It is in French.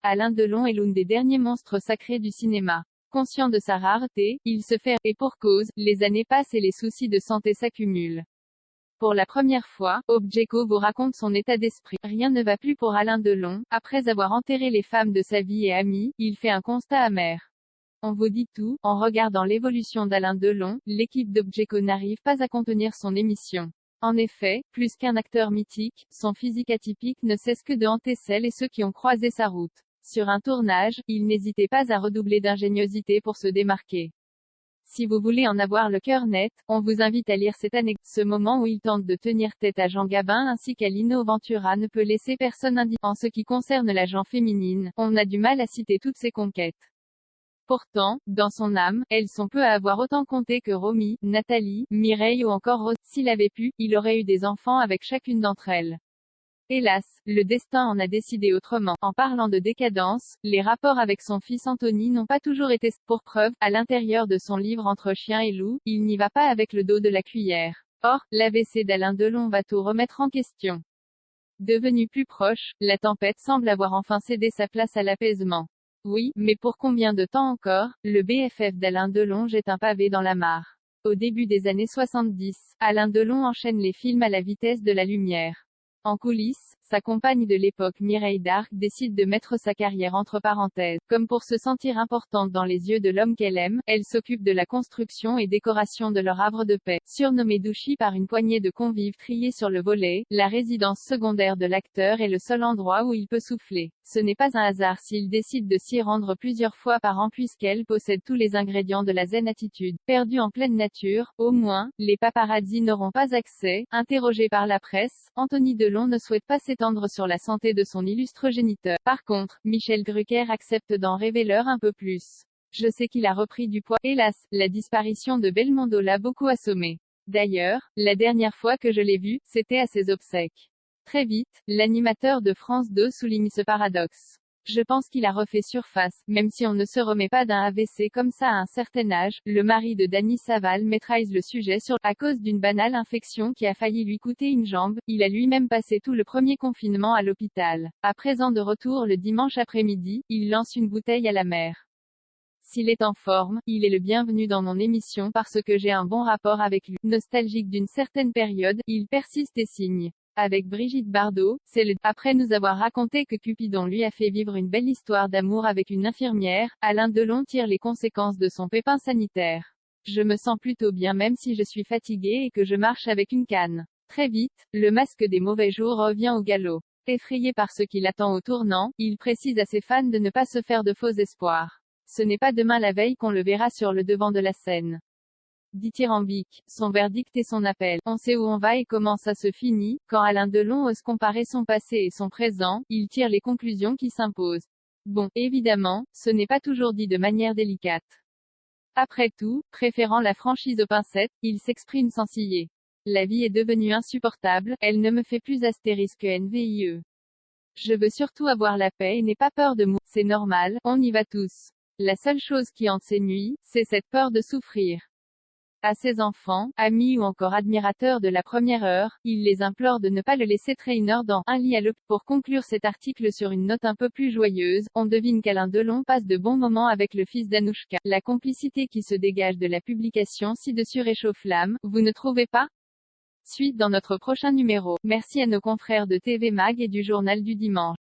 Alain Delon est l'un des derniers monstres sacrés du cinéma. Conscient de sa rareté, il se fait, et pour cause, les années passent et les soucis de santé s'accumulent. Pour la première fois, Objeco vous raconte son état d'esprit. Rien ne va plus pour Alain Delon. Après avoir enterré les femmes de sa vie et amis, il fait un constat amer. On vous dit tout. En regardant l'évolution d'Alain Delon, l'équipe d'Objeco n'arrive pas à contenir son émission. En effet, plus qu'un acteur mythique, son physique atypique ne cesse que de hanter celles et ceux qui ont croisé sa route. Sur un tournage, il n'hésitait pas à redoubler d'ingéniosité pour se démarquer. Si vous voulez en avoir le cœur net, on vous invite à lire cette anecdote. Ce moment où il tente de tenir tête à Jean Gabin ainsi qu'à Lino Ventura ne peut laisser personne indifférent. En ce qui concerne la gent féminine, on a du mal à citer toutes ses conquêtes. Pourtant, dans son âme, elles sont peu à avoir autant compté que Romy, Nathalie, Mireille ou encore Rose. S'il avait pu, il aurait eu des enfants avec chacune d'entre elles. Hélas, le destin en a décidé autrement. En parlant de décadence, les rapports avec son fils Anthony n'ont pas toujours été. Pour preuve, à l'intérieur de son livre Entre chien et loup, il n'y va pas avec le dos de la cuillère. Or, l'AVC d'Alain Delon va tout remettre en question. Devenu plus proche, la tempête semble avoir enfin cédé sa place à l'apaisement. Oui, mais pour combien de temps encore? Le BFF d'Alain Delon jette un pavé dans la mare. Au début des années 70, Alain Delon enchaîne les films à la vitesse de la lumière. En coulisses, sa compagne de l'époque Mireille d'Arc décide de mettre sa carrière entre parenthèses. Comme pour se sentir importante dans les yeux de l'homme qu'elle aime, elle s'occupe de la construction et décoration de leur havre de paix. Surnommé Douchy par une poignée de convives triés sur le volet, la résidence secondaire de l'acteur est le seul endroit où il peut souffler. Ce n'est pas un hasard s'il décide de s'y rendre plusieurs fois par an puisqu'elle possède tous les ingrédients de la zen attitude. Perdue en pleine nature, au moins, les paparazzis n'auront pas accès. Interrogé par la presse, Anthony Delon ne souhaite pas s'étendre sur la santé de son illustre géniteur. Par contre, Michel Drucker accepte d'en révéler un peu plus. Je sais qu'il a repris du poids. Hélas, la disparition de Belmondo l'a beaucoup assommé. D'ailleurs, la dernière fois que je l'ai vu, c'était à ses obsèques. Très vite, l'animateur de France 2 souligne ce paradoxe. Je pense qu'il a refait surface, même si on ne se remet pas d'un AVC comme ça à un certain âge. Le mari de Dany Saval maîtrise le sujet à cause d'une banale infection qui a failli lui coûter une jambe. Il a lui-même passé tout le premier confinement à l'hôpital. À présent de retour le dimanche après-midi, il lance une bouteille à la mer. S'il est en forme, il est le bienvenu dans mon émission parce que j'ai un bon rapport avec lui. Nostalgique d'une certaine période, il persiste et signe. Avec Brigitte Bardot, c'est le. Après nous avoir raconté que Cupidon lui a fait vivre une belle histoire d'amour avec une infirmière, Alain Delon tire les conséquences de son pépin sanitaire. Je me sens plutôt bien même si je suis fatigué et que je marche avec une canne. Très vite, le masque des mauvais jours revient au galop. Effrayé par ce qui l'attend au tournant, il précise à ses fans de ne pas se faire de faux espoirs. Ce n'est pas demain la veille qu'on le verra sur le devant de la scène. Dithyrambique, son verdict et son appel. On sait où on va et comment ça se finit. Quand Alain Delon ose comparer son passé et son présent, il tire les conclusions qui s'imposent. Bon, évidemment, ce n'est pas toujours dit de manière délicate. Après tout, préférant la franchise aux pincettes, il s'exprime sans ciller. La vie est devenue insupportable, elle ne me fait plus astérisque NVIE. Je veux surtout avoir la paix et n'ai pas peur de mourir. C'est normal, on y va tous. La seule chose qui hante ces nuits, c'est cette peur de souffrir. À ses enfants, amis ou encore admirateurs de la première heure, il les implore de ne pas le laisser traîneur dans un lit à l'hôpital. Pour conclure cet article sur une note un peu plus joyeuse, on devine qu'Alain Delon passe de bons moments avec le fils d'Anouchka. La complicité qui se dégage de la publication ci-dessus réchauffe l'âme, vous ne trouvez pas? Suite dans notre prochain numéro. Merci à nos confrères de TV Mag et du Journal du Dimanche.